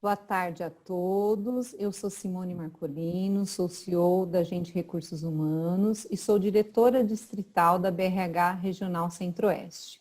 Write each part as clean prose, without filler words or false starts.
Boa tarde a todos. Eu sou Simone Marcolino, sou CEO da Gente Recursos Humanos e sou diretora distrital da BRH Regional Centro-Oeste.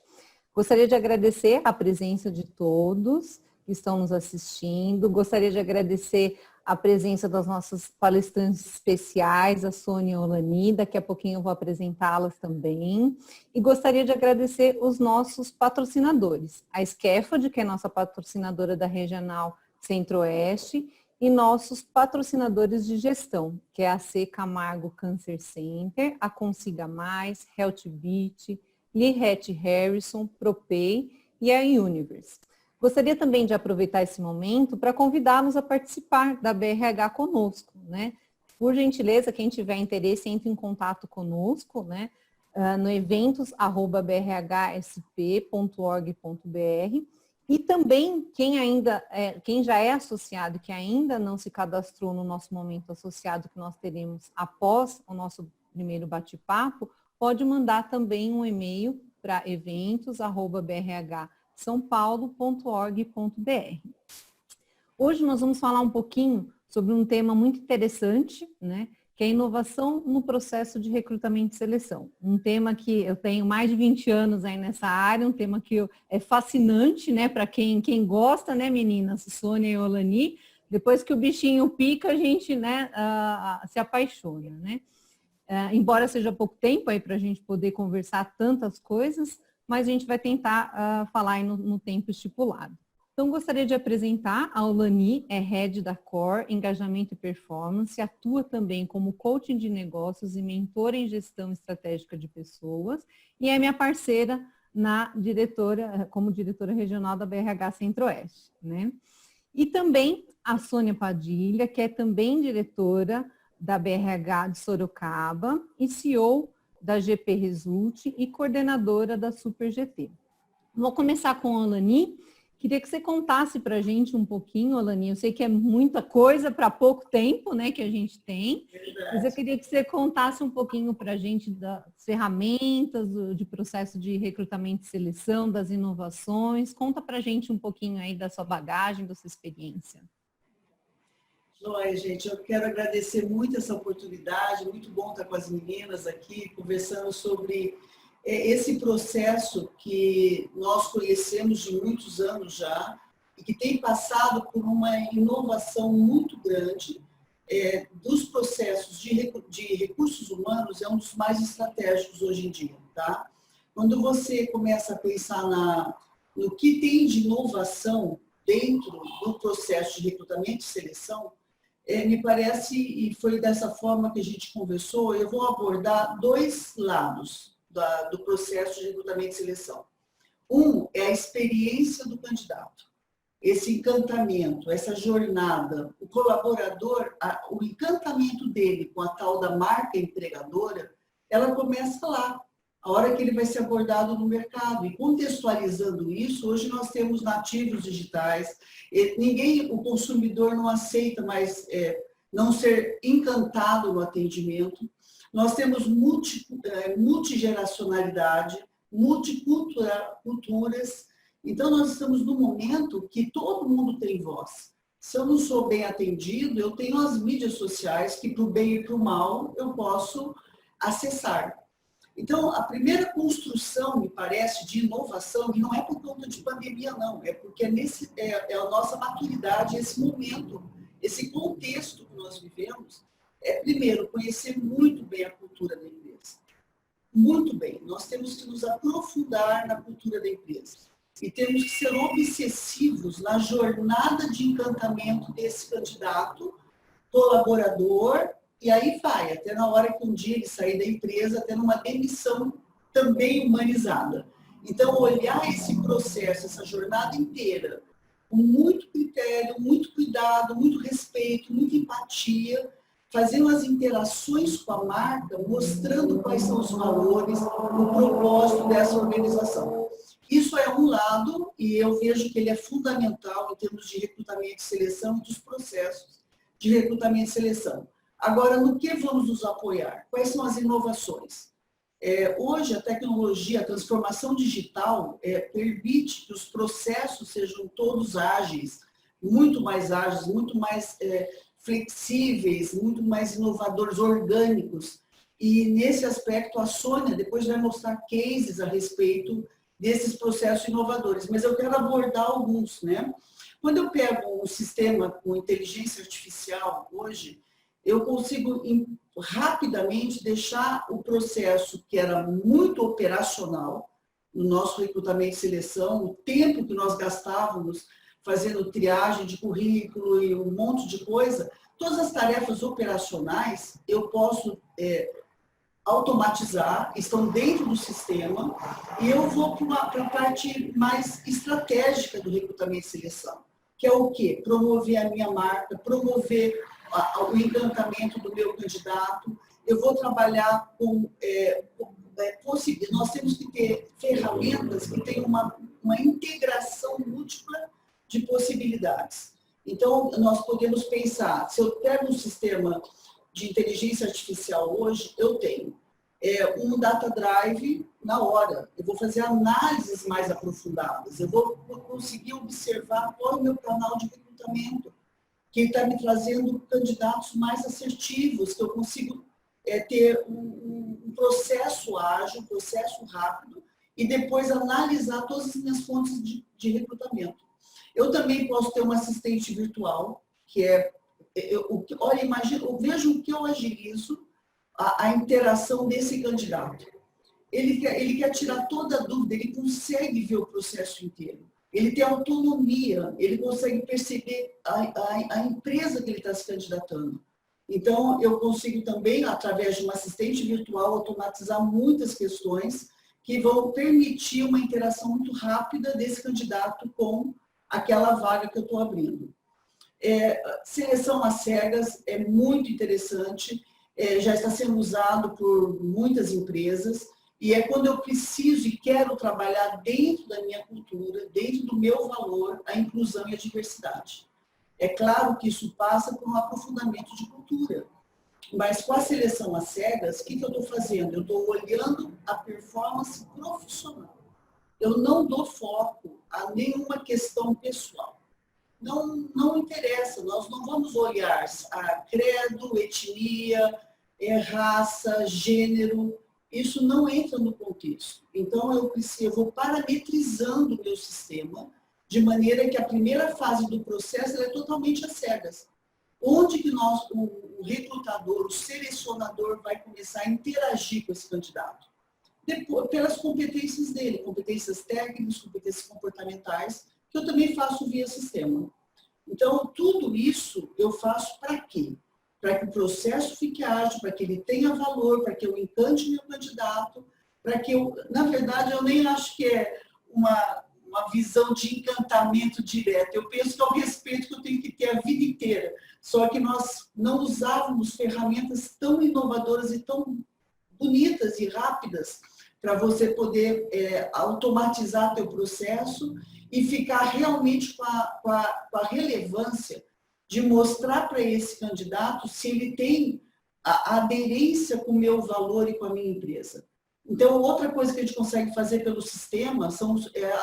Gostaria de agradecer a presença de todos que estão nos assistindo. Gostaria de agradecer a presença das nossas palestrantes especiais, a Sônia e a Olani. Daqui a pouquinho eu vou apresentá-las também. E gostaria de agradecer os nossos patrocinadores, a Scaffold, que é nossa patrocinadora da Regional Centro-Oeste, e nossos patrocinadores de gestão, que é a C. Camargo Cancer Center, a Consiga Mais, HealthBeat, Lihet Harrison, Propay e a Universe. Gostaria também de aproveitar esse momento para convidá-los a participar da BRH conosco, né? Por gentileza, quem tiver interesse, entre em contato conosco, né? No eventos@brhsp.org.br. E também, quem já é associado, que ainda não se cadastrou no nosso momento associado que nós teremos após o nosso primeiro bate-papo, pode mandar também um e-mail para eventos@brhsãopaulo.org.br. Hoje nós vamos falar um pouquinho sobre um tema muito interessante, né? Que é a inovação no processo de recrutamento e seleção. Um tema que eu tenho mais de 20 anos aí nessa área, um tema que é fascinante, né, para quem gosta, né, meninas, Sônia e Olani. Depois que o bichinho pica, a gente, né, se apaixona, né. Embora seja pouco tempo aí para a gente poder conversar tantas coisas, mas a gente vai tentar falar aí no tempo estipulado. Então, gostaria de apresentar a Olani, é Head da Core, Engajamento e Performance, atua também como coaching de negócios e mentora em gestão estratégica de pessoas, e é minha parceira como diretora regional da BRH Centro-Oeste, né? E também a Sônia Padilha, que é também diretora da BRH de Sorocaba e CEO da GP Result e coordenadora da Super GT. Vou começar com a Olani. Queria que você contasse para a gente um pouquinho, Olani. Eu sei que é muita coisa para pouco tempo, né, que a gente tem. Mas eu queria que você contasse um pouquinho para a gente das ferramentas, de processo de recrutamento e seleção, das inovações. Conta para a gente um pouquinho aí da sua bagagem, da sua experiência. Joia, gente. Eu quero agradecer muito essa oportunidade. Muito bom estar com as meninas aqui, conversando sobre esse processo que nós conhecemos de muitos anos já e que tem passado por uma inovação muito grande dos processos de recursos humanos, é um dos mais estratégicos hoje em dia, tá? Quando você começa a pensar no que tem de inovação dentro do processo de recrutamento e seleção, me parece, e foi dessa forma que a gente conversou, eu vou abordar dois lados do processo de recrutamento e seleção. Um é a experiência do candidato, esse encantamento, essa jornada, o colaborador, o encantamento dele com a tal da marca empregadora, ela começa lá, a hora que ele vai ser abordado no mercado. E contextualizando isso, hoje nós temos nativos digitais, o consumidor não aceita mais não ser encantado no atendimento. Nós temos multigeracionalidade, multiculturas. Então, nós estamos num momento que todo mundo tem voz. Se eu não sou bem atendido, eu tenho as mídias sociais que, para o bem e para o mal, eu posso acessar. Então, a primeira construção, me parece, de inovação, e não é por conta de pandemia, não, é porque é a nossa maturidade, esse momento, esse contexto que nós vivemos, primeiro, conhecer muito bem a cultura da empresa. Muito bem. Nós temos que nos aprofundar na cultura da empresa. E temos que ser obsessivos na jornada de encantamento desse candidato, colaborador, e aí vai, até na hora que um dia ele sair da empresa, até numa demissão também humanizada. Então, olhar esse processo, essa jornada inteira, com muito critério, muito cuidado, muito respeito, muita empatia, fazendo as interações com a marca, mostrando quais são os valores, o propósito dessa organização. Isso é um lado, e eu vejo que ele é fundamental em termos de recrutamento e seleção e dos processos de recrutamento e seleção. Agora, no que vamos nos apoiar? Quais são as inovações? Hoje, a tecnologia, a transformação digital permite que os processos sejam todos ágeis, muito mais ágeis, muito mais flexíveis, muito mais inovadores, orgânicos. E nesse aspecto a Sônia depois vai mostrar cases a respeito desses processos inovadores, mas eu quero abordar alguns, né? Quando eu pego um sistema com inteligência artificial hoje, eu consigo rapidamente deixar o processo que era muito operacional no nosso recrutamento e seleção, o tempo que nós gastávamos fazendo triagem de currículo e um monte de coisa, todas as tarefas operacionais eu posso automatizar, estão dentro do sistema, e eu vou para a parte mais estratégica do recrutamento e seleção, que é o quê? Promover a minha marca, promover o encantamento do meu candidato. Eu vou trabalhar com conseguir. Nós temos que ter ferramentas que tenham uma integração múltipla de possibilidades. Então, nós podemos pensar, se eu pego um sistema de inteligência artificial hoje, eu tenho um data drive na hora. Eu vou fazer análises mais aprofundadas. Eu vou conseguir observar qual é o meu canal de recrutamento, que está me trazendo candidatos mais assertivos, que eu consigo ter um processo ágil, um processo rápido, e depois analisar todas as minhas fontes de recrutamento. Eu também posso ter um assistente virtual, que olha, imagina, eu vejo o que eu agilizo a interação desse candidato. Ele quer tirar toda a dúvida, ele consegue ver o processo inteiro. Ele tem autonomia, ele consegue perceber a empresa que ele está se candidatando. Então, eu consigo também, através de um assistente virtual, automatizar muitas questões que vão permitir uma interação muito rápida desse candidato com aquela vaga que eu estou abrindo. Seleção às cegas é muito interessante, já está sendo usado por muitas empresas, e é quando eu preciso e quero trabalhar dentro da minha cultura, dentro do meu valor, a inclusão e a diversidade. É claro que isso passa por um aprofundamento de cultura, mas com a seleção às cegas, o que eu estou fazendo? Eu estou olhando a performance profissional. Eu não dou foco a nenhuma questão pessoal. Não interessa, nós não vamos olhar a credo, etnia, raça, gênero, isso não entra no contexto. Então, eu vou parametrizando o meu sistema, de maneira que a primeira fase do processo é totalmente às cegas. Onde que o recrutador, o selecionador vai começar a interagir com esse candidato? Depois, pelas competências dele, competências técnicas, competências comportamentais, que eu também faço via sistema. Então, tudo isso eu faço para quê? Para que o processo fique ágil, para que ele tenha valor, para que eu encante meu candidato, para que na verdade, eu nem acho que é uma visão de encantamento direto. Eu penso que é o respeito que eu tenho que ter a vida inteira. Só que nós não usávamos ferramentas tão inovadoras e tão bonitas e rápidas para você poder automatizar teu processo e ficar realmente com a relevância de mostrar para esse candidato se ele tem a aderência com o meu valor e com a minha empresa. Então, outra coisa que a gente consegue fazer pelo sistema são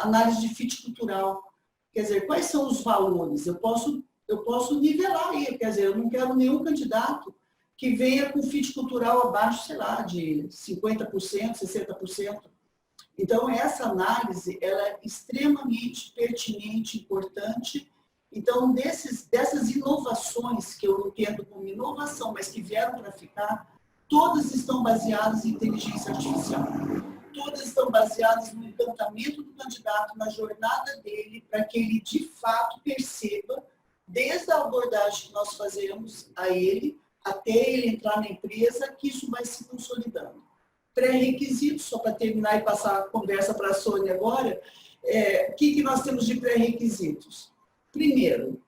análise de fit cultural. Quer dizer, quais são os valores? Eu posso nivelar aí, quer dizer, eu não quero nenhum candidato que venha com fit cultural abaixo, sei lá, de 50%, 60%. Então, essa análise ela é extremamente pertinente, importante. Então, dessas inovações que eu entendo como inovação, mas que vieram para ficar, todas estão baseadas em inteligência artificial. Todas estão baseadas no encantamento do candidato, na jornada dele, para que ele, de fato, perceba, desde a abordagem que nós fazemos a ele, até ele entrar na empresa, que isso vai se consolidando. Pré-requisitos, só para terminar e passar a conversa para a Sônia agora, o que nós temos de pré-requisitos? Primeiro,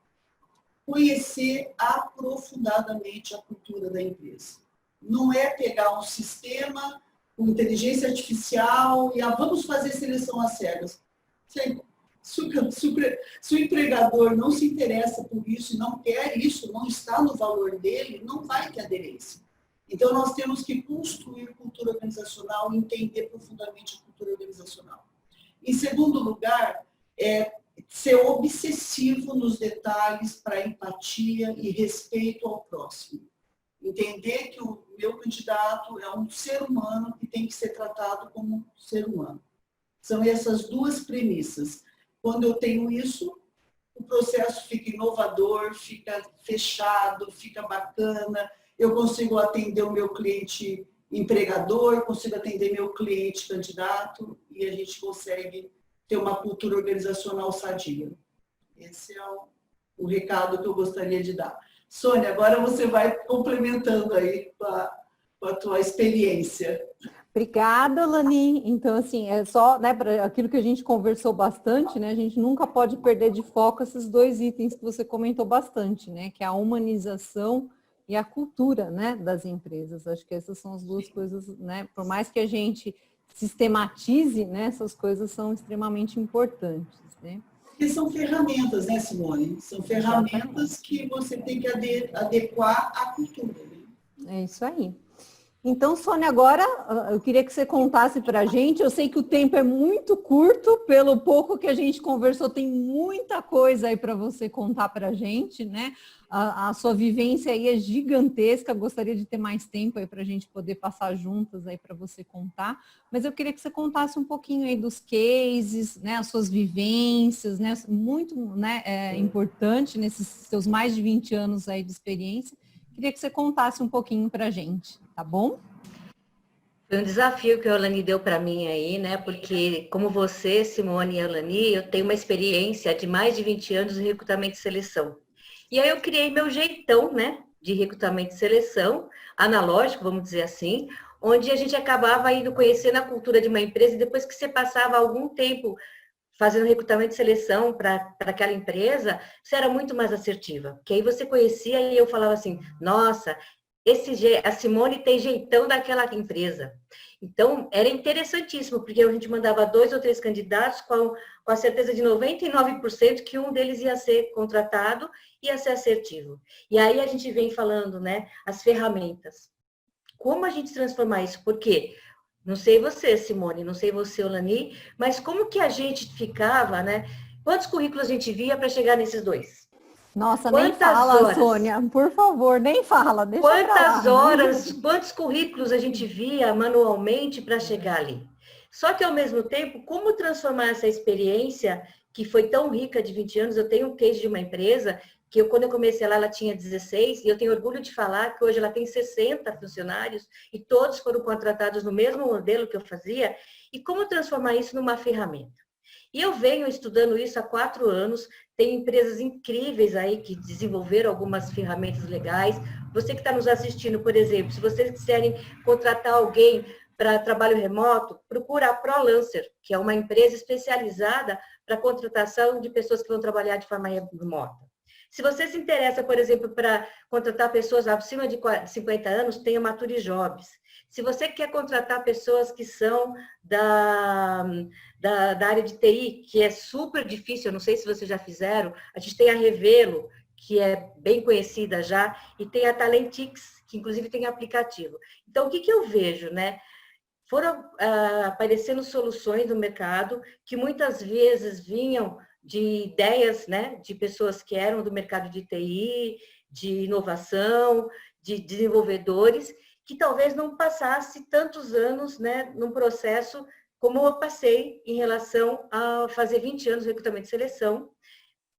conhecer aprofundadamente a cultura da empresa. Não é pegar um sistema com inteligência artificial e vamos fazer seleção às cegas. Se o empregador não se interessa por isso e não quer isso, não está no valor dele, não vai ter aderência. Então, nós temos que construir cultura organizacional e entender profundamente a cultura organizacional. Em segundo lugar, ser obsessivo nos detalhes para empatia e respeito ao próximo. Entender que o meu candidato é um ser humano que tem que ser tratado como um ser humano. São essas duas premissas. Quando eu tenho isso, o processo fica inovador, fica fechado, fica bacana, eu consigo atender o meu cliente empregador, consigo atender meu cliente candidato e a gente consegue ter uma cultura organizacional sadia. Esse é o recado que eu gostaria de dar. Sônia, agora você vai complementando aí com a tua experiência. Obrigada, Lani. Então, assim, é só, né, para aquilo que a gente conversou bastante, né, a gente nunca pode perder de foco esses dois itens que você comentou bastante, né, que é a humanização e a cultura, né, das empresas. Acho que essas são as duas coisas, né, por mais que a gente sistematize, né, essas coisas são extremamente importantes, né. Porque são ferramentas, né, Simone? São ferramentas que você tem que adequar à cultura. É isso aí. Então, Sônia, agora eu queria que você contasse para a gente. Eu sei que o tempo é muito curto, pelo pouco que a gente conversou, tem muita coisa aí para você contar para a gente, né? A sua vivência aí é gigantesca. Gostaria de ter mais tempo aí para a gente poder passar juntas aí para você contar. Mas eu queria que você contasse um pouquinho aí dos cases, né? As suas vivências, né? Muito, né? Importante nesses seus mais de 20 anos aí de experiência. Queria que você contasse um pouquinho para a gente, tá bom? Foi um desafio que a Olani deu para mim aí, né? Porque, como você, Simone e a Olani, eu tenho uma experiência de mais de 20 anos em recrutamento e seleção. E aí eu criei meu jeitão, né? De recrutamento e seleção, analógico, vamos dizer assim, onde a gente acabava indo conhecendo a cultura de uma empresa e depois que você passava algum tempo fazendo recrutamento e seleção para aquela empresa, você era muito mais assertiva. Porque aí você conhecia e eu falava assim, nossa, a Simone tem jeitão daquela empresa. Então, era interessantíssimo, porque a gente mandava 2 ou 3 candidatos com a certeza de 99% que um deles ia ser contratado, ia ser assertivo. E aí a gente vem falando, né, as ferramentas. Como a gente transformar isso? Porque não sei você, Simone, não sei você, Olani, mas como que a gente ficava, né? Quantos currículos a gente via para chegar nesses 2? Nossa, Quantas nem fala, horas? Sônia, por favor, nem fala, deixa Quantas pra lá, horas, quantos currículos a gente via manualmente para chegar ali? Só que, ao mesmo tempo, como transformar essa experiência, que foi tão rica de 20 anos, eu tenho um case de uma empresa, que quando eu comecei lá, ela tinha 16, e eu tenho orgulho de falar que hoje ela tem 60 funcionários, e todos foram contratados no mesmo modelo que eu fazia, e como transformar isso numa ferramenta. E eu venho estudando isso há 4 anos, tem empresas incríveis aí que desenvolveram algumas ferramentas legais. Você que está nos assistindo, por exemplo, se vocês quiserem contratar alguém para trabalho remoto, procura a ProLancer, que é uma empresa especializada para contratação de pessoas que vão trabalhar de forma remota. Se você se interessa, por exemplo, para contratar pessoas acima de 50 anos, tem a Mature Jobs. Se você quer contratar pessoas que são da área de TI, que é super difícil, eu não sei se vocês já fizeram, a gente tem a Revelo, que é bem conhecida já, e tem a Talentix, que inclusive tem aplicativo. Então, o que eu vejo, né? Foram aparecendo soluções no mercado que muitas vezes vinham de ideias, né, de pessoas que eram do mercado de TI, de inovação, de desenvolvedores, que talvez não passasse tantos anos, né, num processo como eu passei em relação a fazer 20 anos de recrutamento e seleção,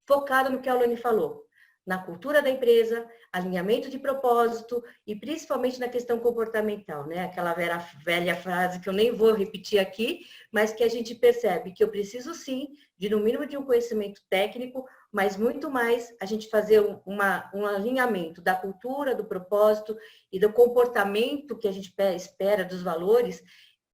focado no que a Olani falou, na cultura da empresa, alinhamento de propósito e principalmente na questão comportamental, né? Aquela velha frase que eu nem vou repetir aqui, mas que a gente percebe que eu preciso sim de no mínimo de um conhecimento técnico, mas muito mais a gente fazer um alinhamento da cultura, do propósito e do comportamento que a gente espera dos valores.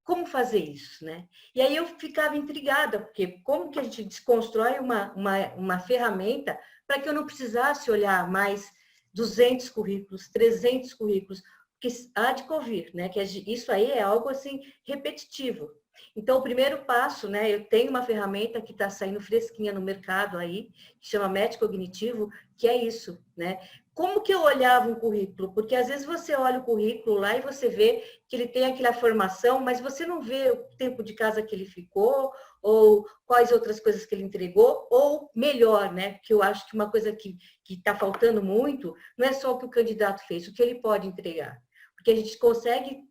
Como fazer isso, né? E aí eu ficava intrigada, porque como que a gente desconstrói uma ferramenta para que eu não precisasse olhar mais 200 currículos, 300 currículos, porque há de convir, né? Que isso aí é algo assim repetitivo. Então, o primeiro passo, né? Eu tenho uma ferramenta que está saindo fresquinha no mercado aí, que chama Match Cognitivo, que é isso, né? Como que eu olhava um currículo? Porque às vezes você olha o currículo lá e você vê que ele tem aquela formação, mas você não vê o tempo de casa que ele ficou, ou quais outras coisas que ele entregou, ou melhor, né? Porque eu acho que uma coisa que está faltando muito não é só o que o candidato fez, o que ele pode entregar. Porque a gente consegue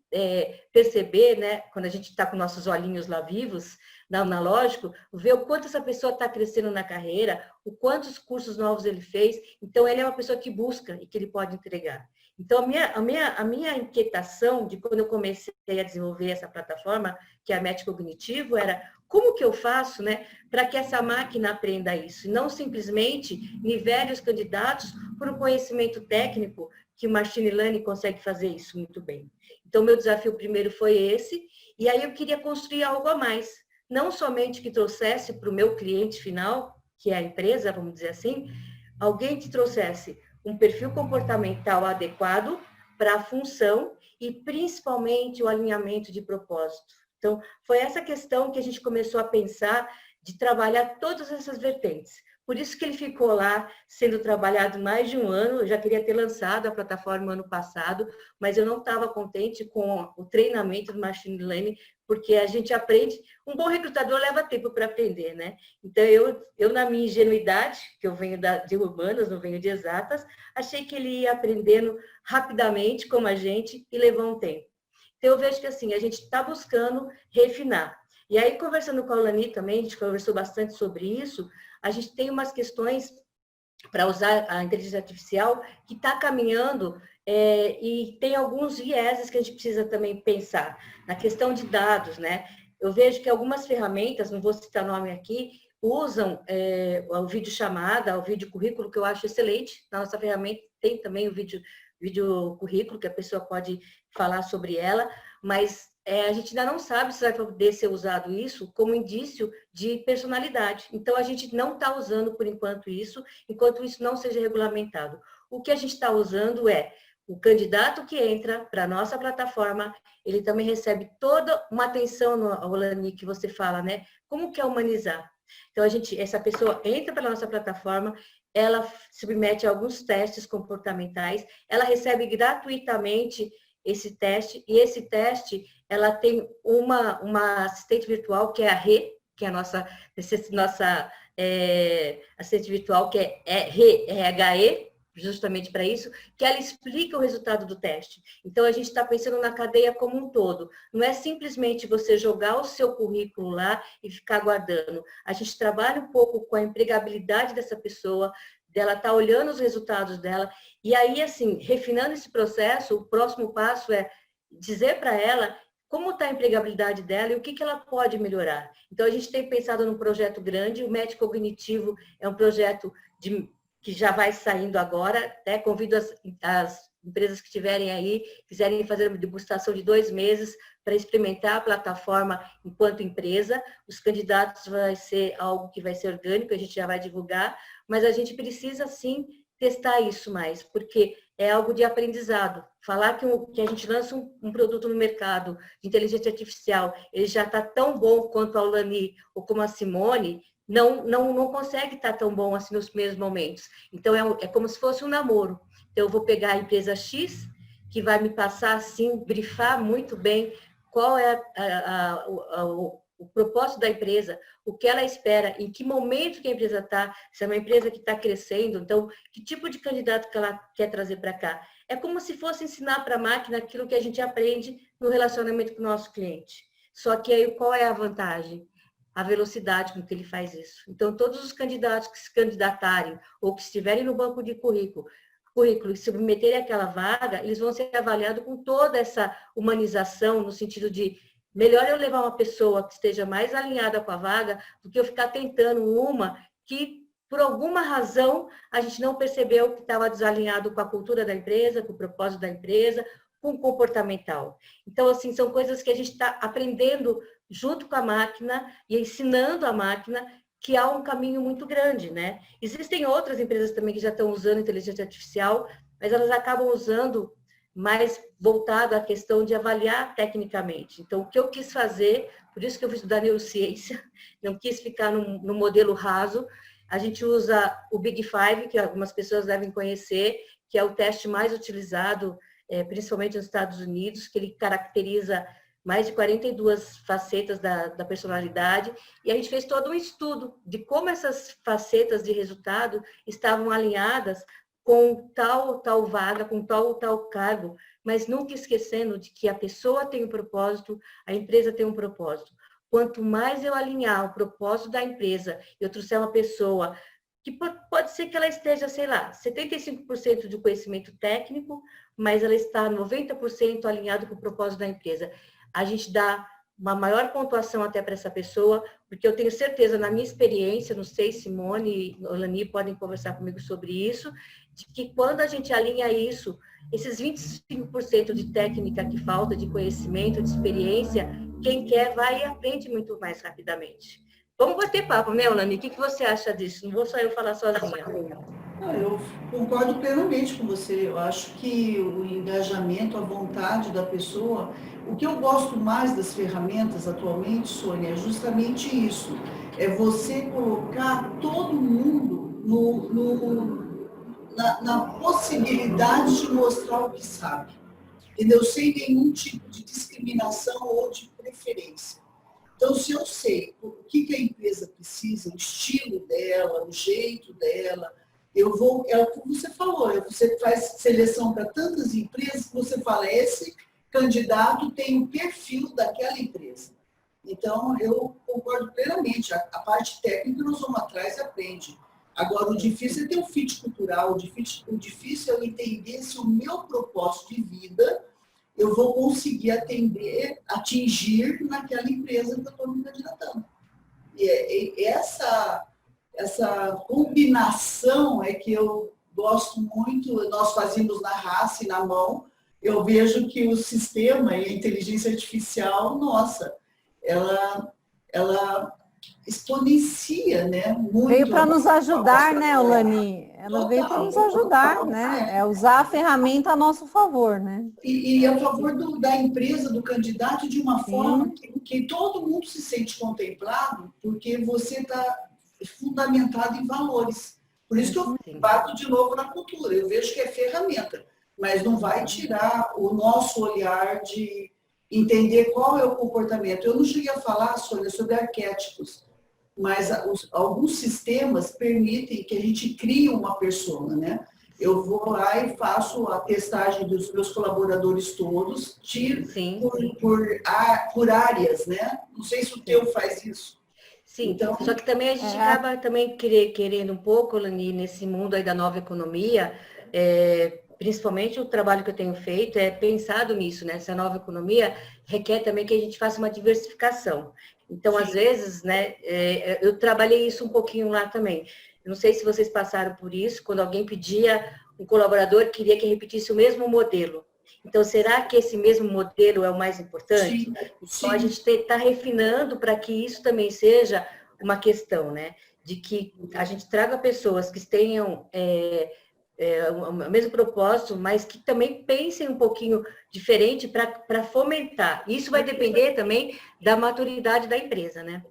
perceber, né, quando a gente está com nossos olhinhos lá vivos, analógico, ver o quanto essa pessoa está crescendo na carreira, o quantos cursos novos ele fez. Então, ele é uma pessoa que busca e que ele pode entregar. Então, a minha inquietação de quando eu comecei a desenvolver essa plataforma, que é a Match Cognitivo, era como que eu faço, né, para que essa máquina aprenda isso? E não simplesmente nivele os candidatos por um conhecimento técnico, que o Machine Learning consegue fazer isso muito bem. Então, meu desafio primeiro foi esse, e aí eu queria construir algo a mais. Não somente que trouxesse para o meu cliente final, que é a empresa, vamos dizer assim, alguém que trouxesse um perfil comportamental adequado para a função e principalmente o alinhamento de propósito. Então, foi essa questão que a gente começou a pensar de trabalhar todas essas vertentes. Por isso que ele ficou lá sendo trabalhado mais de um ano. Eu já queria ter lançado a plataforma ano passado, mas eu não estava contente com o treinamento do Machine Learning, porque a gente aprende, um bom recrutador leva tempo para aprender, né? Então, eu na minha ingenuidade, que eu venho de humanas, não venho de exatas, achei que ele ia aprendendo rapidamente, como a gente, e levou um tempo. Então, eu vejo que assim, a gente está buscando refinar. E aí, conversando com a Alani também, a gente conversou bastante sobre isso, a gente tem umas questões para usar a inteligência artificial que está caminhando e tem alguns vieses que a gente precisa também pensar. Na questão de dados, né? Eu vejo que algumas ferramentas, não vou citar nome aqui, usam o vídeo chamada, o vídeo currículo, que eu acho excelente. Na nossa ferramenta tem também o vídeo currículo, que a pessoa pode falar sobre ela, mas a gente ainda não sabe se vai poder ser usado isso como indício de personalidade. Então, a gente não está usando, por enquanto, enquanto isso não seja regulamentado. O que a gente está usando é o candidato que entra para a nossa plataforma, ele também recebe toda uma atenção, Olani, que você fala, né? Como que é humanizar? Então, essa pessoa entra para a nossa plataforma, ela submete a alguns testes comportamentais, ela recebe gratuitamente esse teste, e esse teste, ela tem uma assistente virtual, que é a Rê, que é a nossa assistente virtual, que é Rê, RHE, justamente para isso, que ela explica o resultado do teste. Então, a gente está pensando na cadeia como um todo. Não é simplesmente você jogar o seu currículo lá e ficar aguardando. A gente trabalha um pouco com a empregabilidade dessa pessoa, dela estar olhando os resultados dela. E aí, assim, refinando esse processo, o próximo passo é dizer para ela como está a empregabilidade dela e o que ela pode melhorar. Então, a gente tem pensado num projeto grande, o Match Cognitivo é um projeto que já vai saindo agora, né? Convido as empresas que estiverem aí, quiserem fazer uma degustação de 2 meses para experimentar a plataforma enquanto empresa. Os candidatos vai ser algo que vai ser orgânico, a gente já vai divulgar, mas a gente precisa, sim, testar isso mais, porque é algo de aprendizado. Falar que a gente lança um produto no mercado de inteligência artificial, ele já está tão bom quanto a Alani ou como a Simone, não consegue estar tão bom assim nos primeiros momentos. Então, é como se fosse um namoro. Então, eu vou pegar a empresa X, que vai me passar, assim, brifar muito bem qual é o propósito da empresa, o que ela espera, em que momento que a empresa está, se é uma empresa que está crescendo, então, que tipo de candidato que ela quer trazer para cá. É como se fosse ensinar para a máquina aquilo que a gente aprende no relacionamento com o nosso cliente. Só que aí, qual é a vantagem? A velocidade com que ele faz isso. Então, todos os candidatos que se candidatarem ou que estiverem no banco de currículo e submeterem àquela vaga, eles vão ser avaliados com toda essa humanização, no sentido de melhor eu levar uma pessoa que esteja mais alinhada com a vaga do que eu ficar tentando uma que, por alguma razão, a gente não percebeu que estava desalinhado com a cultura da empresa, com o propósito da empresa, com o comportamental. Então, assim, são coisas que a gente está aprendendo junto com a máquina e ensinando a máquina que há um caminho muito grande, né? Existem outras empresas também que já estão usando inteligência artificial, mas elas acabam usando mais voltado à questão de avaliar tecnicamente. Então, o que eu quis fazer, por isso que eu fui estudar neurociência, não quis ficar no modelo raso. A gente usa o Big Five, que algumas pessoas devem conhecer, que é o teste mais utilizado, principalmente nos Estados Unidos, que ele caracteriza mais de 42 facetas da personalidade, e a gente fez todo um estudo de como essas facetas de resultado estavam alinhadas com tal vaga, com tal cargo, mas nunca esquecendo de que a pessoa tem um propósito, a empresa tem um propósito. Quanto mais eu alinhar o propósito da empresa, eu trouxer uma pessoa que pode ser que ela esteja, sei lá, 75% de conhecimento técnico, mas ela está 90% alinhado com o propósito da empresa. A gente dá uma maior pontuação até para essa pessoa, porque eu tenho certeza, na minha experiência, não sei, Simone e Olani podem conversar comigo sobre isso, de que quando a gente alinha isso, esses 25% de técnica que falta, de conhecimento, de experiência, quem quer vai e aprende muito mais rapidamente. Vamos bater papo, né, Olani? O que você acha disso? Não vou só eu falar sozinha. Eu concordo plenamente com você. Eu acho que o engajamento, a vontade da pessoa, o que eu gosto mais das ferramentas atualmente, Sônia, é justamente isso. É você colocar todo mundo na possibilidade de mostrar o que sabe. Entendeu? Sem nenhum tipo de discriminação ou de preferência. Então, se eu sei o que a empresa precisa, o estilo dela, o jeito dela, eu vou, é o que você falou, você faz seleção para tantas empresas que você fala, esse candidato tem o perfil daquela empresa. Então, eu concordo plenamente, a parte técnica nós vamos atrás e aprende. Agora, o difícil é ter um fit cultural, o difícil é eu entender se o meu propósito de vida eu vou conseguir atingir naquela empresa que eu estou me candidatando. E essa combinação é que eu gosto muito, nós fazemos na raça e na mão, eu vejo que o sistema e a inteligência artificial, nossa, ela exponencia, né? Muito. Veio para nos ajudar, né, Olani? Ela veio para nos ajudar, né? É usar a ferramenta a nosso favor, né? E a favor da empresa, do candidato, de uma forma que todo mundo se sente contemplado, porque você está fundamentado em valores. Por isso que eu bato de novo na cultura. Eu vejo que é ferramenta, mas não vai tirar o nosso olhar de entender qual é o comportamento. Eu não cheguei a falar, Sônia, sobre arquétipos, mas alguns sistemas permitem que a gente crie uma persona, né? Eu vou lá e faço a testagem dos meus colaboradores todos, tiro por áreas, né? Não sei se o teu faz isso. Sim, então, só que também a gente acaba também querendo um pouco, Lani, nesse mundo aí da nova economia, principalmente o trabalho que eu tenho feito é pensado nisso, né? Essa nova economia requer também que a gente faça uma diversificação. Então, às vezes, né, eu trabalhei isso um pouquinho lá também. Eu não sei se vocês passaram por isso, quando alguém pedia, um colaborador queria que repetisse o mesmo modelo. Então, será que esse mesmo modelo é o mais importante? Sim. Então, a gente está refinando para que isso também seja uma questão, né? De que a gente traga pessoas que tenham o mesmo propósito, mas que também pensem um pouquinho diferente para fomentar. Isso vai depender também da maturidade da empresa, né?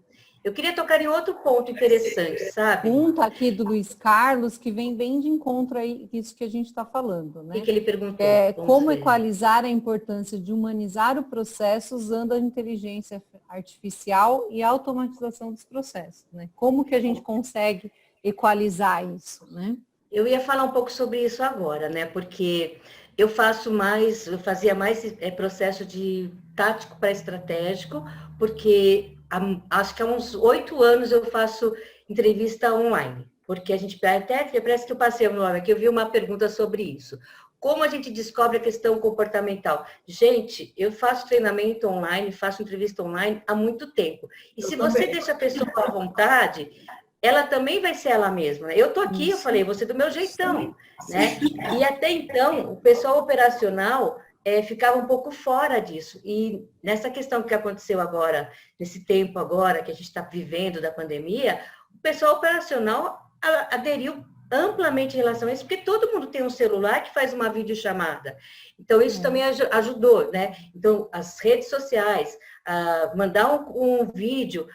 Eu queria tocar em outro ponto interessante, sabe? Pergunta aqui do Luiz Carlos, que vem bem de encontro aí isso que a gente está falando, né? O que ele perguntou? Como equalizar a importância de humanizar o processo usando a inteligência artificial e a automatização dos processos, né? Como que a gente consegue equalizar isso, né? Eu ia falar um pouco sobre isso agora, né? Porque eu fazia mais processo de tático para estratégico, porque acho que há uns 8 anos eu faço entrevista online, porque a gente até parece que eu passei o nome aqui, eu vi uma pergunta sobre isso. Como a gente descobre a questão comportamental? Gente, eu faço treinamento online, faço entrevista online há muito tempo. E se você deixa a pessoa à vontade, ela também vai ser ela mesma. Eu tô aqui, eu falei, você do meu jeitão, né? E até então, o pessoal operacional ficava um pouco fora disso. E nessa questão que aconteceu agora, nesse tempo agora que a gente está vivendo da pandemia, o pessoal operacional aderiu amplamente em relação a isso, porque todo mundo tem um celular que faz uma videochamada. Então, isso também ajudou, né? Então, as redes sociais, mandar um vídeo.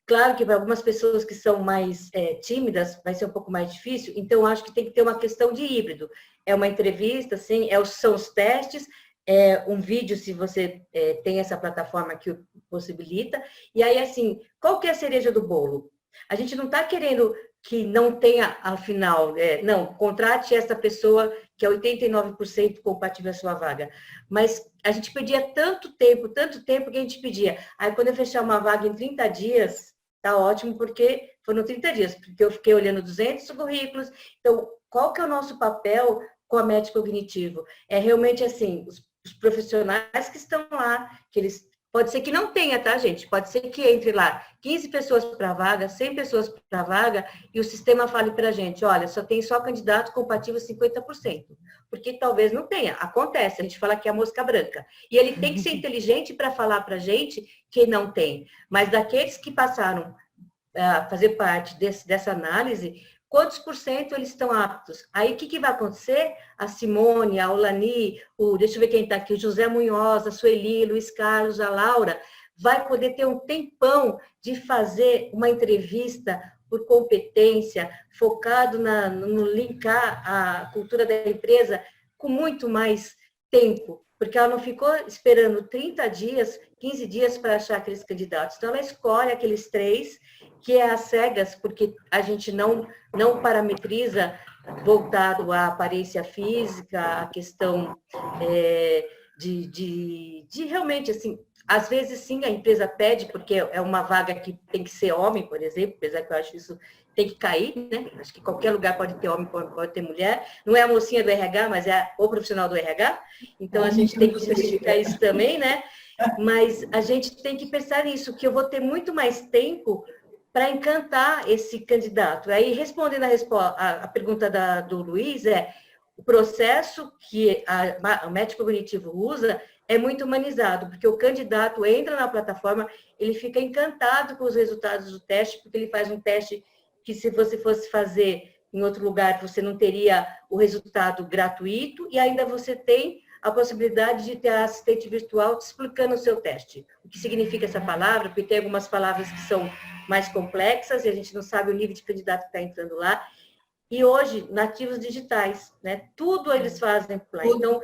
Claro que para algumas pessoas que são mais tímidas vai ser um pouco mais difícil, então acho que tem que ter uma questão de híbrido. É uma entrevista, sim, são os testes, um vídeo, se você tem essa plataforma que possibilita. E aí, assim, qual que é a cereja do bolo? A gente não está querendo que não tenha, ao final, não, contrate essa pessoa que é 89% compatível à sua vaga. Mas a gente pedia tanto tempo que a gente pedia. Aí, quando eu fechar uma vaga em 30 dias, tá ótimo, porque foram 30 dias, porque eu fiquei olhando 200 currículos. Então, qual que é o nosso papel com a match cognitivo? É realmente assim, os profissionais que estão lá, que eles pode ser que não tenha, tá, gente? Pode ser que entre lá 15 pessoas para a vaga, 100 pessoas para a vaga, e o sistema fale para a gente, olha, tem só candidato compatível 50%. Porque talvez não tenha. Acontece, a gente fala que é a mosca branca. E ele tem que ser inteligente para falar para a gente que não tem. Mas daqueles que passaram a fazer parte dessa análise, quantos por cento eles estão aptos? Aí, o que vai acontecer? A Simone, a Olani, deixa eu ver quem está aqui, o José Munhoz, a Sueli, Luiz Carlos, a Laura, vai poder ter um tempão de fazer uma entrevista por competência, focado no linkar a cultura da empresa com muito mais tempo, porque ela não ficou esperando 30 dias, 15 dias para achar aqueles candidatos. Então, ela escolhe aqueles 3, que é às cegas, porque a gente não parametriza voltado à aparência física, a questão de realmente, assim, às vezes sim, a empresa pede, porque é uma vaga que tem que ser homem, por exemplo, apesar que eu acho isso tem que cair, né? Acho que qualquer lugar pode ter homem, pode ter mulher. Não é a mocinha do RH, mas é o profissional do RH. Então, a gente tem que especificar isso também, né? Mas a gente tem que pensar nisso, que eu vou ter muito mais tempo para encantar esse candidato. Aí, respondendo a pergunta do Luiz, o processo que o médico cognitivo usa é muito humanizado, porque o candidato entra na plataforma, ele fica encantado com os resultados do teste, porque ele faz um teste que, se você fosse fazer em outro lugar, você não teria o resultado gratuito, e ainda você tem a possibilidade de ter a assistente virtual te explicando o seu teste. O que significa essa palavra, porque tem algumas palavras que são mais complexas, e a gente não sabe o nível de candidato que está entrando lá. E hoje, nativos digitais, né? Tudo eles fazem por lá. Então,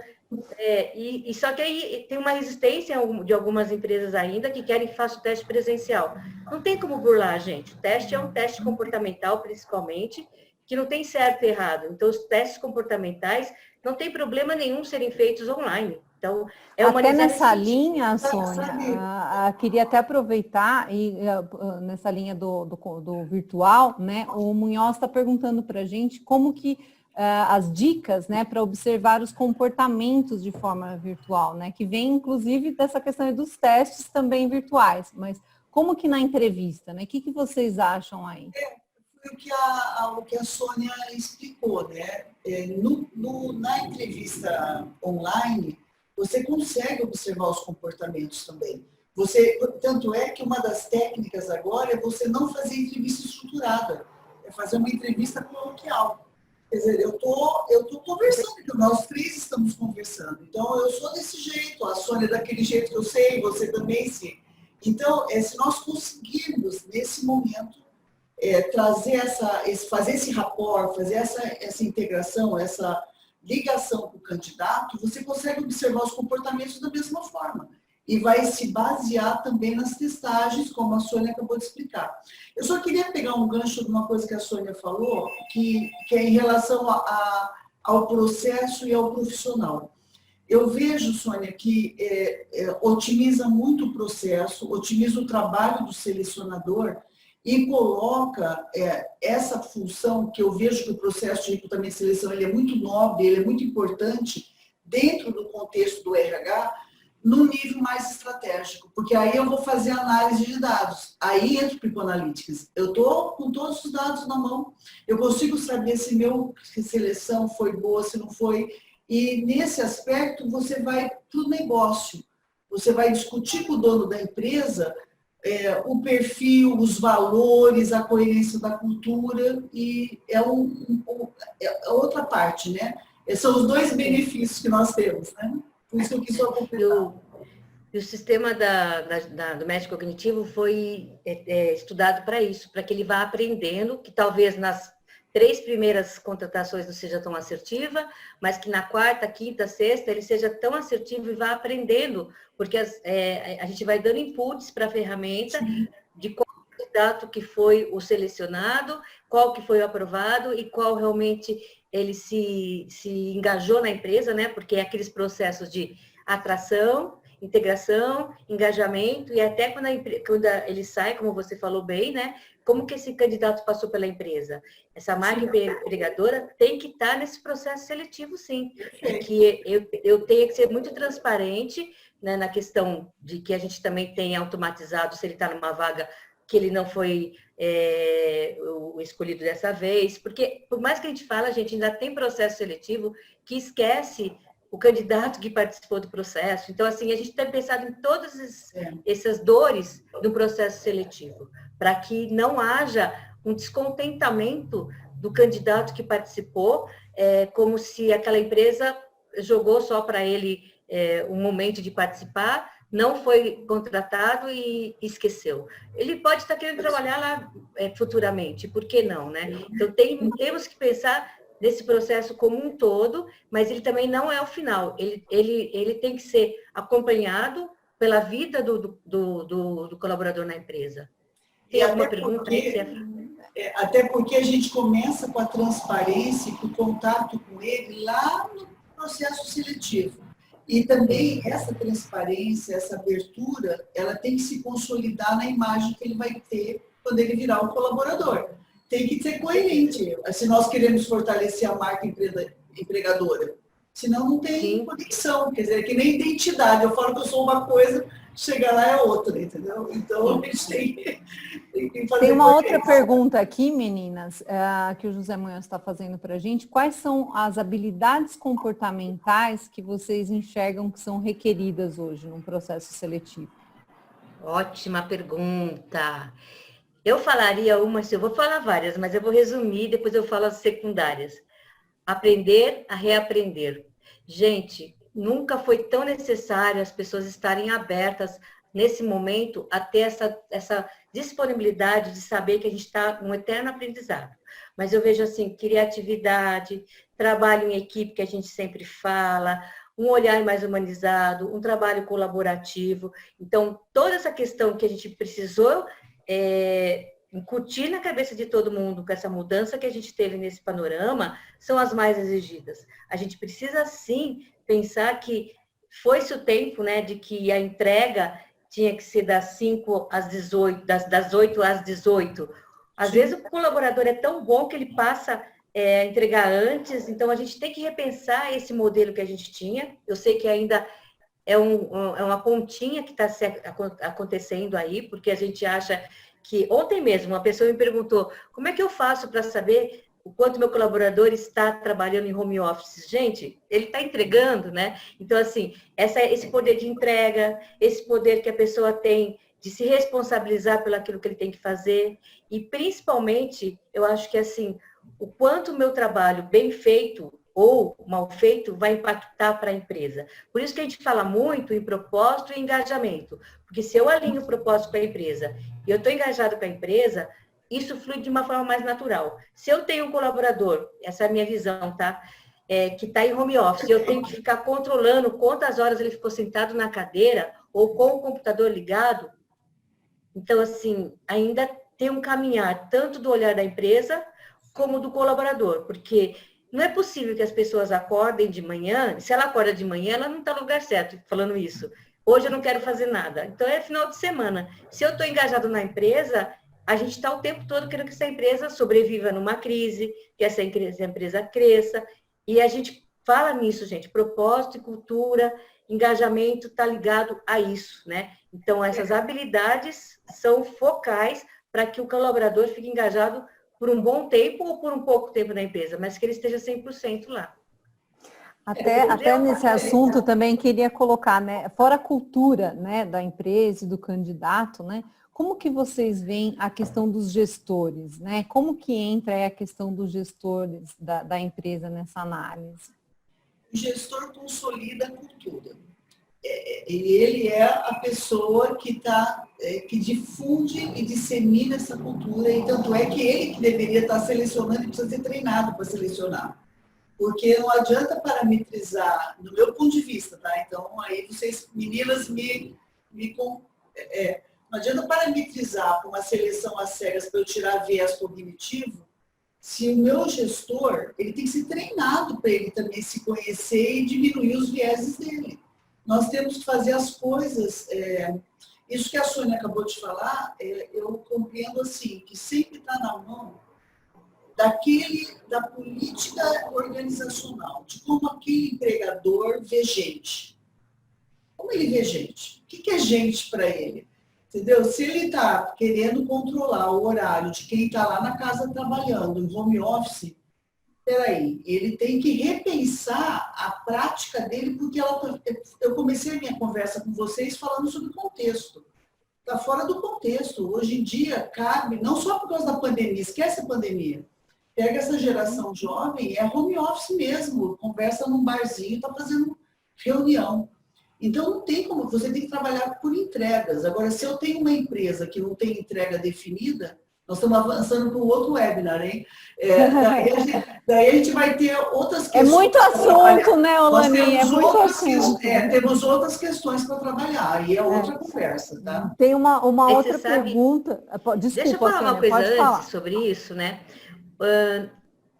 só que aí tem uma resistência de algumas empresas ainda que querem que faça o teste presencial. Não tem como burlar, gente. O teste é um teste comportamental, principalmente, que não tem certo e errado. Então, os testes comportamentais não tem problema nenhum serem feitos online. Então, até nessa linha, Sônia, queria até aproveitar, e nessa linha do virtual, né? O Munhoz está perguntando para a gente como que as dicas, né, para observar os comportamentos de forma virtual, né? Que vem, inclusive, dessa questão dos testes também virtuais, mas como que na entrevista, né? O que vocês acham aí? Foi o que a Sônia explicou, né? Na entrevista online, você consegue observar os comportamentos também. Tanto é que uma das técnicas agora é você não fazer entrevista estruturada, é fazer uma entrevista coloquial. Quer dizer, eu tô conversando, porque nós 3 estamos conversando. Então, eu sou desse jeito, a Sônia é daquele jeito que eu sei, você também sim. Então, se nós conseguirmos, nesse momento, fazer esse rapport, fazer essa integração, essa ligação com o candidato, você consegue observar os comportamentos da mesma forma. E vai se basear também nas testagens, como a Sônia acabou de explicar. Eu só queria pegar um gancho de uma coisa que a Sônia falou, que é em relação ao processo e ao profissional. Eu vejo, Sônia, que otimiza muito o processo, otimiza o trabalho do selecionador e coloca essa função, que eu vejo que o processo de recrutamento e seleção ele é muito nobre, ele é muito importante dentro do contexto do RH, num nível mais estratégico, porque aí eu vou fazer análise de dados. Aí entra o People Analytics. Eu estou com todos os dados na mão, eu consigo saber se minha seleção foi boa, se não foi. E nesse aspecto você vai para o negócio, você vai discutir com o dono da empresa o perfil, os valores, a coerência da cultura, e é outra parte, né? São os 2 benefícios que nós temos, né? Por isso que eu quis só completar. E o sistema do médico cognitivo foi estudado para isso, para que ele vá aprendendo, que talvez 3 primeiras contratações não seja tão assertiva, mas que na 4ª, 5ª, 6ª ele seja tão assertivo e vá aprendendo, porque a gente vai dando inputs para a ferramenta de qual candidato que foi o selecionado, qual que foi o aprovado e qual realmente ele se engajou na empresa, né? Porque é aqueles processos de atração, integração, engajamento e até quando ele sai, como você falou bem, né? Como que esse candidato passou pela empresa? Essa marca empregadora tem que estar nesse processo seletivo, sim. E que eu tenho que ser muito transparente, né, na questão de que a gente também tem automatizado se ele está numa vaga que ele não foi o escolhido dessa vez. Porque, por mais que a gente fala, a gente ainda tem processo seletivo que esquece o candidato que participou do processo. Então, assim, a gente tem pensado em todas essas dores do processo seletivo, para que não haja um descontentamento do candidato que participou, como se aquela empresa jogou só para ele um momento de participar, não foi contratado e esqueceu. Ele pode estar querendo trabalhar lá futuramente, por que não, né? Então, temos que pensar nesse processo como um todo, mas ele também não é o final. Ele tem que ser acompanhado pela vida do colaborador na empresa. Tem alguma pergunta aí? Até porque a gente começa com a transparência e com o contato com ele lá no processo seletivo. E também essa transparência, essa abertura, ela tem que se consolidar na imagem que ele vai ter quando ele virar um colaborador. Tem que ser coerente, se nós queremos fortalecer a marca empregadora. Senão não tem conexão, quer dizer, que nem identidade. Eu falo que eu sou uma coisa, chegar lá é outra, entendeu? Então, a gente tem que fazer. Tem uma outra pergunta aqui, meninas, que o José Munhoz está fazendo para a gente. Quais são as habilidades comportamentais que vocês enxergam que são requeridas hoje num processo seletivo? Ótima pergunta. Eu falaria eu vou falar várias, mas eu vou resumir, depois eu falo as secundárias. Aprender a reaprender. Gente, nunca foi tão necessário as pessoas estarem abertas nesse momento a ter essa disponibilidade de saber que a gente está num eterno aprendizado. Mas eu vejo assim, criatividade, trabalho em equipe que a gente sempre fala, um olhar mais humanizado, um trabalho colaborativo. Então, toda essa questão que a gente precisou incutir na cabeça de todo mundo com essa mudança que a gente teve nesse panorama, são as mais exigidas. A gente precisa, sim, pensar que foi-se o tempo, né, de que a entrega tinha que ser das 5 às 18, das 8 às 18. Às vezes o colaborador é tão bom que ele passa a entregar antes, então a gente tem que repensar esse modelo que a gente tinha. Eu sei que ainda é uma pontinha que está acontecendo aí, porque a gente acha que... Ontem mesmo, uma pessoa me perguntou, como é que eu faço para saber o quanto meu colaborador está trabalhando em home office? Gente, ele está entregando, né? Então, assim, esse poder de entrega, esse poder que a pessoa tem de se responsabilizar pelo aquilo que ele tem que fazer, e principalmente, eu acho que, assim, o quanto o meu trabalho bem feito ou mal feito vai impactar para a empresa. Por isso que a gente fala muito em propósito e engajamento. Porque se eu alinho o propósito com a empresa e eu estou engajado com a empresa, isso flui de uma forma mais natural. Se eu tenho um colaborador, essa é a minha visão, tá? Que está em home office, eu tenho que ficar controlando quantas horas ele ficou sentado na cadeira ou com o computador ligado. Então, assim, ainda tem um caminhar tanto do olhar da empresa como do colaborador, porque não é possível que as pessoas acordem de manhã, se ela acorda de manhã, ela não está no lugar certo, falando isso. Hoje eu não quero fazer nada. Então, é final de semana. Se eu estou engajado na empresa, a gente está o tempo todo querendo que essa empresa sobreviva numa crise, que essa empresa cresça. E a gente fala nisso, gente. Propósito e cultura, engajamento está ligado a isso, né? Então, essas habilidades são focais para que o colaborador fique engajado por um bom tempo ou por um pouco tempo na empresa, mas que ele esteja 100% lá. Até nesse assunto também queria colocar, né, fora a cultura, né, da empresa e do candidato, né, como que vocês veem a questão dos gestores, né? Como que entra a questão dos gestores da empresa nessa análise? O gestor consolida a cultura. ele é a pessoa que difunde e dissemina essa cultura, e tanto é que ele que deveria estar selecionando e precisa ser treinado para selecionar. Porque não adianta parametrizar, do meu ponto de vista, tá? Então, aí vocês, meninas, não adianta parametrizar para uma seleção às cegas para eu tirar viés cognitivo, se o meu gestor, ele tem que ser treinado para ele também se conhecer e diminuir os vieses dele. Nós temos que fazer as coisas, isso que a Sônia acabou de falar, eu compreendo assim, que sempre está na mão da política organizacional, de como aquele empregador vê gente. Como ele vê gente? O que é gente para ele? Entendeu? Se ele está querendo controlar o horário de quem está lá na casa trabalhando, em home office, peraí, ele tem que repensar a prática dele, porque eu comecei a minha conversa com vocês falando sobre contexto. Está fora do contexto. Hoje em dia, cabe, não só por causa da pandemia, esquece a pandemia. Pega essa geração jovem, é home office mesmo, conversa num barzinho, está fazendo reunião. Então, não tem como, você tem que trabalhar por entregas. Agora, se eu tenho uma empresa que não tem entrega definida, nós estamos avançando para um outro webinar, hein? Daí a gente vai ter outras questões. É muito assunto, né, Olani? É muito assunto. Temos outras questões para trabalhar, aí é outra conversa, tá? Tem uma outra pergunta. Desculpa, deixa eu falar Sônia, uma coisa pode antes falar. sobre isso, né?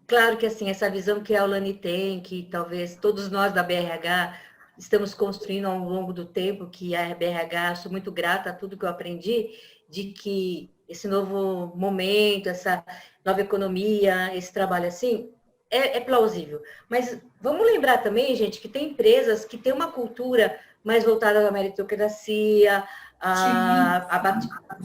Claro que assim, essa visão que a Olani tem, que talvez todos nós da BRH estamos construindo ao longo do tempo, que a BRH, sou muito grata a tudo que eu aprendi, de que esse novo momento, essa nova economia, esse trabalho assim, é plausível. Mas vamos lembrar também, gente, que tem empresas que têm uma cultura mais voltada à meritocracia,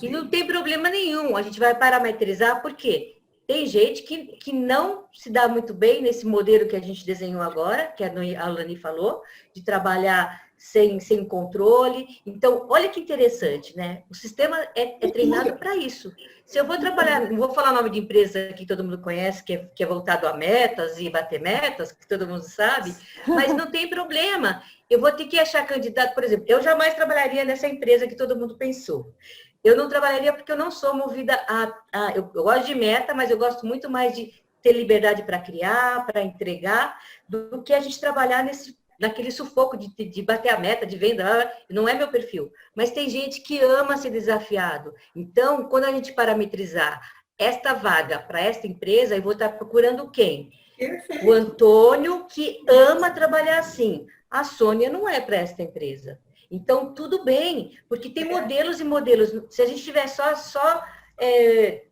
e não tem problema nenhum. A gente vai parametrizar, por quê? Tem gente que não se dá muito bem nesse modelo que a gente desenhou agora, que a Alani falou, de trabalhar sem controle. Então, olha que interessante, né? O sistema é treinado para isso. Se eu vou trabalhar, não vou falar o nome de empresa que todo mundo conhece, que é voltado a metas e bater metas, que todo mundo sabe, mas não tem problema. Eu vou ter que achar candidato, por exemplo, eu jamais trabalharia nessa empresa que todo mundo pensou. Eu não trabalharia porque eu não sou movida eu gosto de meta, mas eu gosto muito mais de ter liberdade para criar, para entregar, do que a gente trabalhar naquele sufoco de bater a meta, de venda, não é meu perfil. Mas tem gente que ama ser desafiado. Então, quando a gente parametrizar esta vaga para esta empresa, eu vou estar procurando quem? Perfeito. O Antônio, que ama trabalhar assim. A Sônia não é para esta empresa. Então, tudo bem, porque tem modelos e modelos. Se a gente tiver só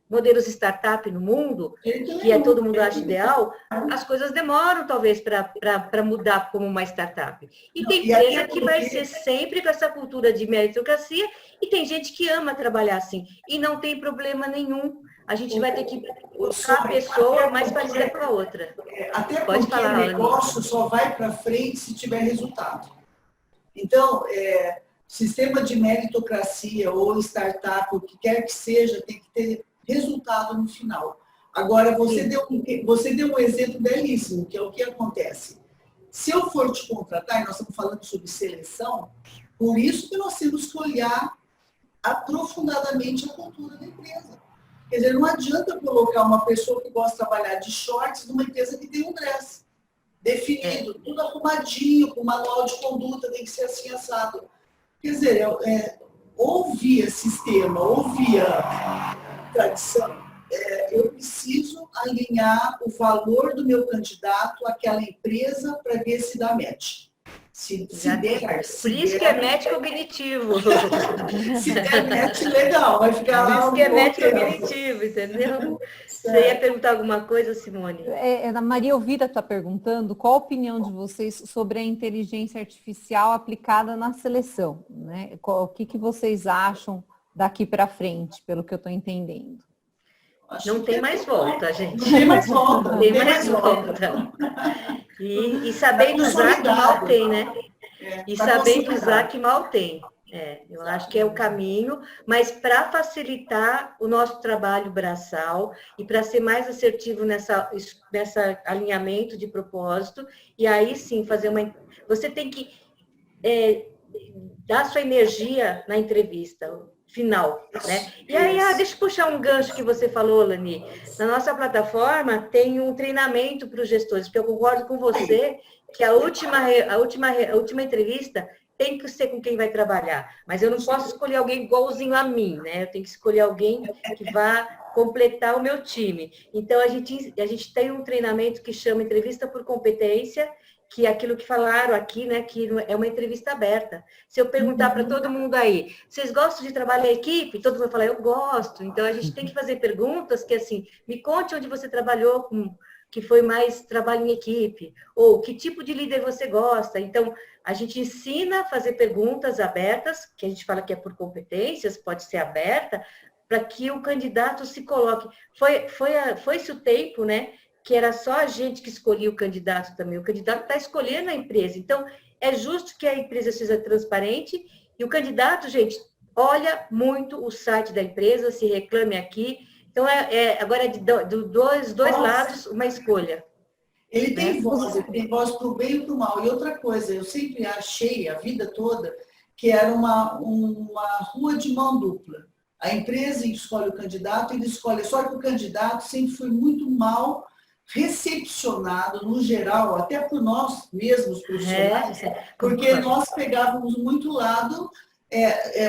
modelos startup no mundo, que todo mundo acha ideal, as coisas demoram, talvez, para mudar como uma startup. E tem empresa que vai ser sempre com essa cultura de meritocracia, e tem gente que ama trabalhar assim. E não tem problema nenhum. A gente vai ter que buscar a pessoa mais parecida com a outra. Até porque o negócio só vai para frente se tiver resultado. Então, sistema de meritocracia ou startup, o que quer que seja, tem que ter resultado no final. Agora, você deu um exemplo belíssimo, que é o que acontece. Se eu for te contratar, e nós estamos falando sobre seleção, por isso que nós temos que olhar aprofundadamente a cultura da empresa. Quer dizer, não adianta colocar uma pessoa que gosta de trabalhar de shorts numa empresa que tem um dress definido, tudo arrumadinho, com manual de conduta, tem que ser assim assado. Quer dizer, ou via sistema, ou via tradição, eu preciso alinhar o valor do meu candidato àquela empresa para ver se dá match. Por isso que é match cognitivo. Se der match, legal, vai ficar lá. Por isso que é match cognitivo, entendeu? Você ia perguntar alguma coisa, Simone? A Maria Elvira está perguntando qual a opinião de vocês sobre a inteligência artificial aplicada na seleção, né? O que vocês acham daqui para frente, pelo que eu estou entendendo? Não tem mais volta, gente. Não tem mais volta. Não tem mais volta. E sabendo usar que mal tem, né? E sabendo usar que mal tem. Eu acho que é o caminho, mas para facilitar o nosso trabalho braçal e para ser mais assertivo nessa alinhamento de propósito, e aí sim fazer uma... Você tem que dar sua energia na entrevista final, né? E aí, deixa eu puxar um gancho que você falou, Lani. Na nossa plataforma tem um treinamento para os gestores, porque eu concordo com você que a última entrevista tem que ser com quem vai trabalhar. Mas eu não posso escolher alguém igualzinho a mim, né? Eu tenho que escolher alguém que vá completar o meu time. Então, a gente tem um treinamento que chama Entrevista por Competência, que é aquilo que falaram aqui, né, que é uma entrevista aberta. Se eu perguntar para todo mundo aí, vocês gostam de trabalhar em equipe? Todo mundo vai falar, eu gosto. Então, a gente tem que fazer perguntas que, assim, me conte onde você trabalhou que foi mais trabalho em equipe, ou que tipo de líder você gosta. Então, a gente ensina a fazer perguntas abertas, que a gente fala que é por competências, pode ser aberta, para que o candidato se coloque. Foi-se o tempo, né, que era só a gente que escolhia o candidato também. O candidato está escolhendo a empresa. Então, é justo que a empresa seja transparente e o candidato, gente, olha muito o site da empresa, se reclame aqui. Então, agora é de dois lados uma escolha. Ele tem voz para o bem e para o mal. E outra coisa, eu sempre achei, a vida toda, que era uma rua de mão dupla. A empresa escolhe o candidato, ele escolhe, só que o candidato sempre foi muito mal recepcionado, no geral, até por nós mesmos profissionais, porque nós pegávamos muito lado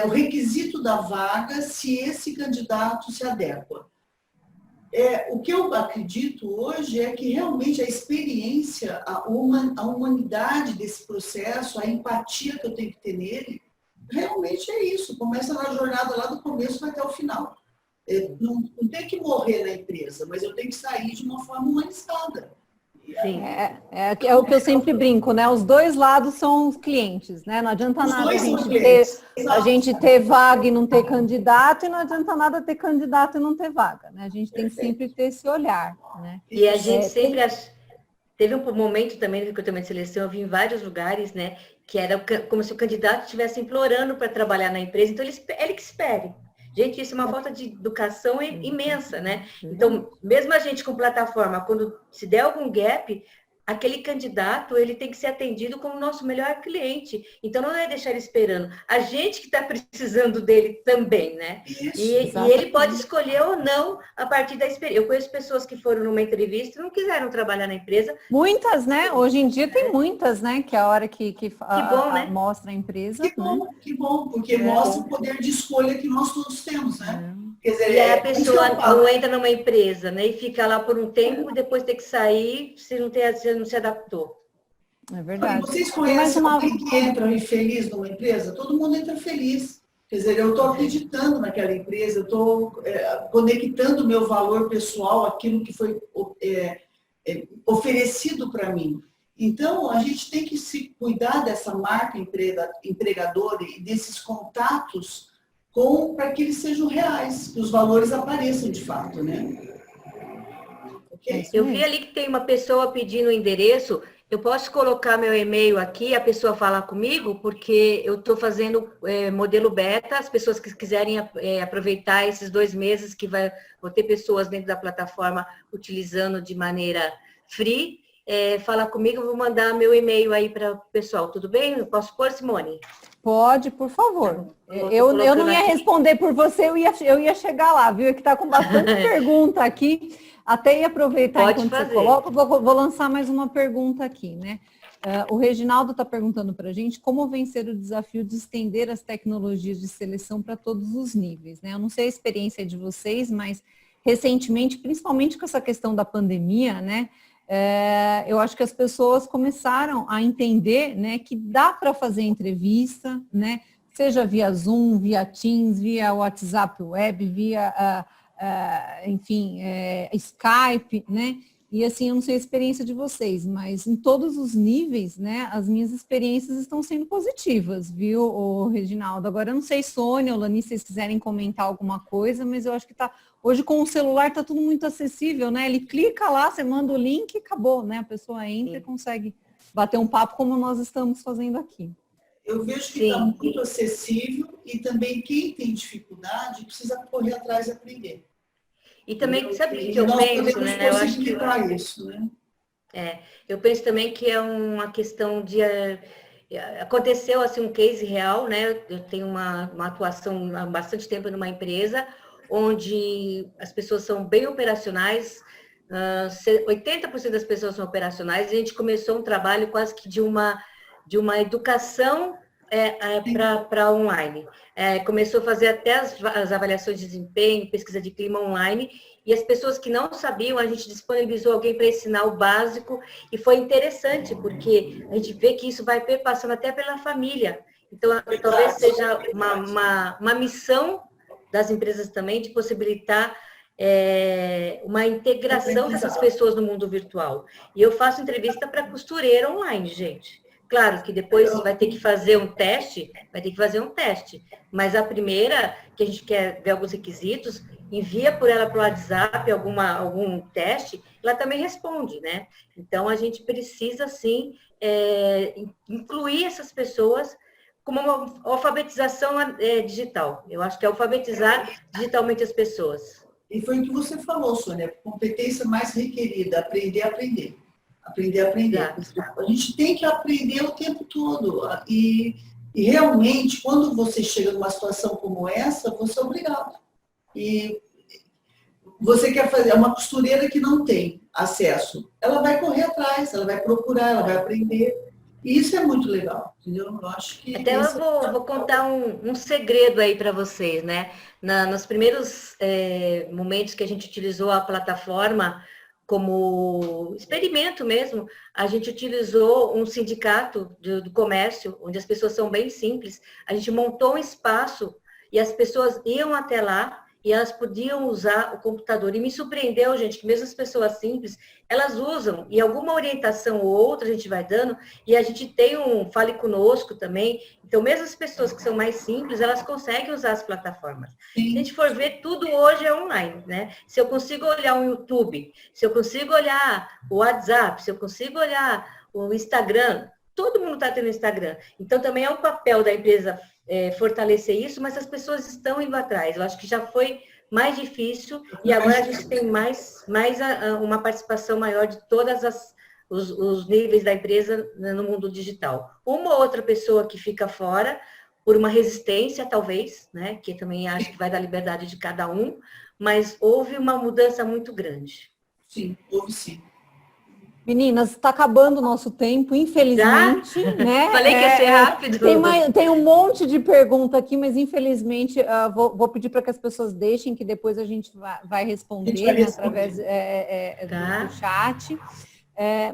o requisito da vaga, se esse candidato se adequa. O que eu acredito hoje é que realmente a experiência, a humanidade desse processo, a empatia que eu tenho que ter nele, realmente é isso. Começa na jornada lá do começo até o final. Não tem que morrer na empresa, mas eu tenho que sair de uma forma humanizada. Sim. É o que eu sempre brinco, né? Os dois lados são os clientes, né? Não adianta nada a gente ter vaga e não ter candidato, e não adianta nada ter candidato e não ter vaga, né? A gente tem que sempre ter esse olhar, né? E a gente sempre... Teve um momento também no recrutamento de seleção, eu vi em vários lugares, né? Que era como se o candidato estivesse implorando para trabalhar na empresa, então ele que espere. Gente, isso é uma falta de educação imensa, né? Então, mesmo a gente com plataforma, quando se der algum gap, aquele candidato, ele tem que ser atendido como o nosso melhor cliente. Então, não é deixar ele esperando. A gente que está precisando dele também, né? E ele pode escolher ou não a partir da experiência. Eu conheço pessoas que foram numa entrevista e não quiseram trabalhar na empresa. Muitas, né? Hoje em dia tem muitas, né? Que é a hora que bom, né? mostra a empresa. Que bom, porque mostra o poder de escolha que nós todos temos, né? Quer dizer, e aí a pessoa não entra numa empresa, né? E fica lá por um tempo e depois tem que sair se não se adaptou. É verdade. Vocês conhecem alguém que entra infeliz numa empresa? Todo mundo entra feliz. Quer dizer, eu estou acreditando naquela empresa, eu estou conectando o meu valor pessoal, aquilo que foi oferecido para mim. Então, a gente tem que se cuidar dessa marca empregadora e desses contatos para que eles sejam reais, que os valores apareçam de fato, né? Okay? Eu vi ali que tem uma pessoa pedindo o endereço. Eu posso colocar meu e-mail aqui, a pessoa falar comigo, porque eu estou fazendo modelo beta, as pessoas que quiserem aproveitar esses 2 meses que vou ter pessoas dentro da plataforma utilizando de maneira free, falar comigo, eu vou mandar meu e-mail aí para o pessoal, tudo bem? Eu posso pôr, Simone? Pode, por favor. Eu não ia responder por você, eu ia chegar lá, viu? É que está com bastante pergunta aqui. Até ia aproveitar enquanto você coloca, vou lançar mais uma pergunta aqui, né? O Reginaldo está perguntando para a gente como vencer o desafio de estender as tecnologias de seleção para todos os níveis, né? Eu não sei a experiência de vocês, mas recentemente, principalmente com essa questão da pandemia, né? Eu acho que as pessoas começaram a entender, né, que dá para fazer entrevista, né, seja via Zoom, via Teams, via WhatsApp Web, via, enfim, Skype, né, e assim, eu não sei a experiência de vocês, mas em todos os níveis, né, as minhas experiências estão sendo positivas, viu, Reginaldo? Agora, eu não sei, Sônia ou Lani, se vocês quiserem comentar alguma coisa, mas eu acho que hoje com o celular está tudo muito acessível, né? Ele clica lá, você manda o link e acabou, né? A pessoa entra e consegue bater um papo como nós estamos fazendo aqui. Eu vejo que está muito acessível e também quem tem dificuldade precisa correr atrás e aprender. E também, sabe o que eu penso, né? Eu acho que isso, né? eu penso também que é uma questão de Aconteceu assim um case real, né? Eu tenho uma atuação há bastante tempo numa empresa onde as pessoas são bem operacionais, 80% das pessoas são operacionais, e a gente começou um trabalho quase que de uma educação para online. Começou a fazer até as avaliações de desempenho, pesquisa de clima online, e as pessoas que não sabiam, a gente disponibilizou alguém para ensinar o básico, e foi interessante, porque a gente vê que isso vai perpassando até pela família. Então, talvez seja uma missão das empresas também de possibilitar uma integração dessas pessoas no mundo virtual. E eu faço entrevista para costureira online, gente. Claro que depois vai ter que fazer um teste, mas a primeira, que a gente quer ver alguns requisitos, envia por ela para o WhatsApp algum teste, ela também responde, né? Então, a gente precisa, sim, incluir essas pessoas como uma alfabetização digital. Eu acho que é alfabetizar digitalmente as pessoas. E foi o que você falou, Sônia, competência mais requerida, aprender a aprender. Aprender a aprender. Exato. A gente tem que aprender o tempo todo. E realmente, quando você chega numa situação como essa, você é obrigado. E você quer fazer uma costureira que não tem acesso, ela vai correr atrás, ela vai procurar, ela vai aprender. E isso é muito legal, entendeu? Eu acho que... Até eu vou contar um segredo aí para vocês, né? Nos primeiros momentos que a gente utilizou a plataforma como experimento mesmo, a gente utilizou um sindicato do comércio, onde as pessoas são bem simples. A gente montou um espaço e as pessoas iam até lá e elas podiam usar o computador. E me surpreendeu, gente, que mesmo as pessoas simples, elas usam, e alguma orientação ou outra a gente vai dando, e a gente tem um Fale Conosco também. Então, mesmo as pessoas que são mais simples, elas conseguem usar as plataformas. Sim. Se a gente for ver, tudo hoje é online, né? Se eu consigo olhar o YouTube, se eu consigo olhar o WhatsApp, se eu consigo olhar o Instagram, todo mundo está tendo Instagram. Então, também é um papel da empresa fortalecer isso, mas as pessoas estão indo atrás. Eu acho que já foi mais difícil e agora a gente tem uma participação maior de todas os níveis da empresa no mundo digital. Uma ou outra pessoa que fica fora por uma resistência, talvez, né? Que também acho que vai dar liberdade de cada um, mas houve uma mudança muito grande. Sim, houve sim. Meninas, está acabando o nosso tempo, infelizmente, né? Falei que ia ser rápido. Tem um monte de pergunta aqui, mas infelizmente vou pedir para que as pessoas deixem, que depois a gente vai responder, né, através do chat.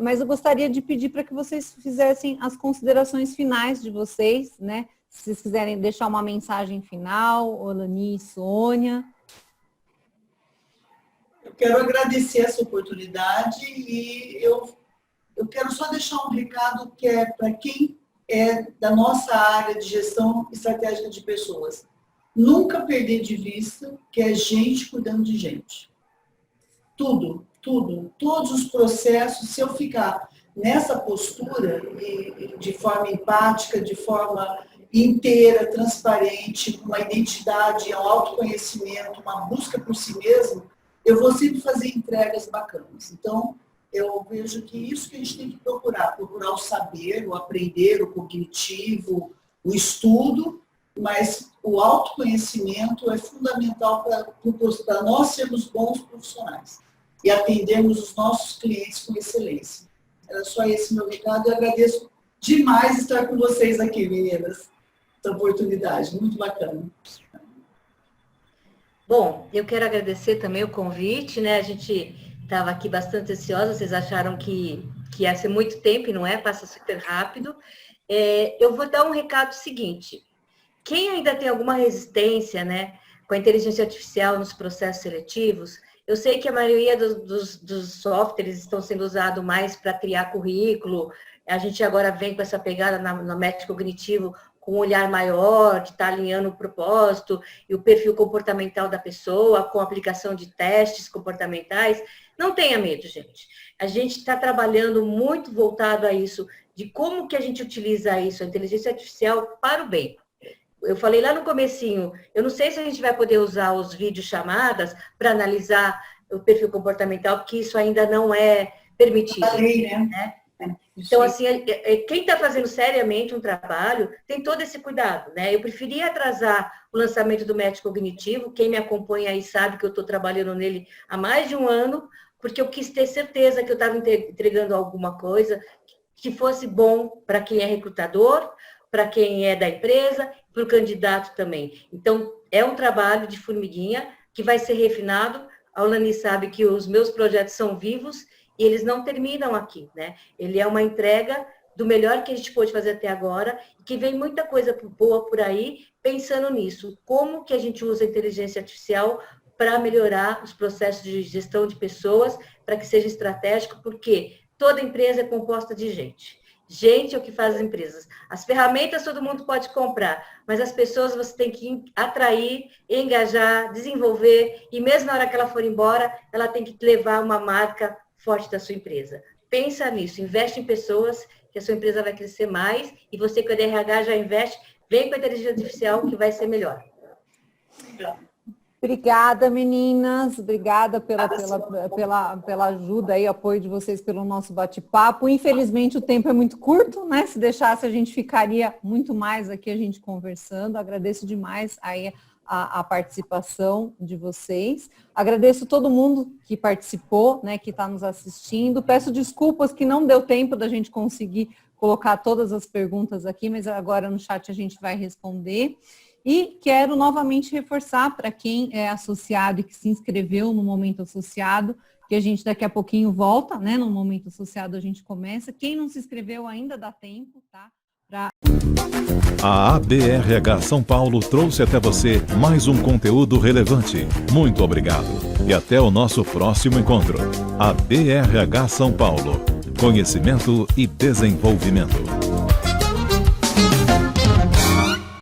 Mas eu gostaria de pedir para que vocês fizessem as considerações finais de vocês, né? Se vocês quiserem deixar uma mensagem final, Olani e Sônia. Eu quero agradecer essa oportunidade e eu quero só deixar um recado que é para quem é da nossa área de gestão estratégica de pessoas. Nunca perder de vista que é gente cuidando de gente. Tudo, todos os processos, se eu ficar nessa postura, de forma empática, de forma inteira, transparente, com uma identidade, um autoconhecimento, uma busca por si mesmo, eu vou sempre fazer entregas bacanas. Então, eu vejo que isso que a gente tem que procurar o saber, o aprender, o cognitivo, o estudo, mas o autoconhecimento é fundamental para nós sermos bons profissionais e atendermos os nossos clientes com excelência. Era só esse meu recado. Eu agradeço demais estar com vocês aqui, meninas. Essa oportunidade, muito bacana. Bom, eu quero agradecer também o convite, né? A gente estava aqui bastante ansiosa, vocês acharam que ia ser muito tempo e não é, passa super rápido. Eu vou dar um recado seguinte: quem ainda tem alguma resistência, né, com a inteligência artificial nos processos seletivos, eu sei que a maioria dos softwares estão sendo usados mais para criar currículo, a gente agora vem com essa pegada no método cognitivo, com um olhar maior, de estar alinhando o propósito e o perfil comportamental da pessoa, com a aplicação de testes comportamentais. Não tenha medo, gente. A gente está trabalhando muito voltado a isso, de como que a gente utiliza isso, a inteligência artificial, para o bem. Eu falei lá no comecinho, eu não sei se a gente vai poder usar os videochamadas para analisar o perfil comportamental, porque isso ainda não é permitido. Falei, né? Então, assim, quem está fazendo seriamente um trabalho tem todo esse cuidado, né? Eu preferia atrasar o lançamento do método cognitivo, quem me acompanha aí sabe que eu estou trabalhando nele há mais de um ano, porque eu quis ter certeza que eu estava entregando alguma coisa que fosse bom para quem é recrutador, para quem é da empresa, para o candidato também. Então, é um trabalho de formiguinha que vai ser refinado. A Olani sabe que os meus projetos são vivos e eles não terminam aqui, né? Ele é uma entrega do melhor que a gente pôde fazer até agora, e que vem muita coisa boa por aí, pensando nisso. Como que a gente usa a inteligência artificial para melhorar os processos de gestão de pessoas, para que seja estratégico, porque toda empresa é composta de gente. Gente é o que faz as empresas. As ferramentas todo mundo pode comprar, mas as pessoas você tem que atrair, engajar, desenvolver, e mesmo na hora que ela for embora, ela tem que levar uma marca forte da sua empresa. Pensa nisso, investe em pessoas, que a sua empresa vai crescer mais, e você que é RH já investe, vem com a inteligência artificial que vai ser melhor. Obrigada, meninas. Obrigada pela ajuda e apoio de vocês pelo nosso bate-papo. Infelizmente, o tempo é muito curto, né? Se deixasse, a gente ficaria muito mais aqui a gente conversando. Agradeço demais aí a participação de vocês. Agradeço todo mundo que participou, né, que está nos assistindo. Peço desculpas que não deu tempo da gente conseguir colocar todas as perguntas aqui, mas agora no chat a gente vai responder. E quero novamente reforçar para quem é associado e que se inscreveu no Momento Associado, que a gente daqui a pouquinho volta, né? No Momento Associado a gente começa. Quem não se inscreveu ainda dá tempo, tá? A ABRH São Paulo trouxe até você mais um conteúdo relevante. Muito obrigado e até o nosso próximo encontro. ABRH São Paulo. Conhecimento e desenvolvimento.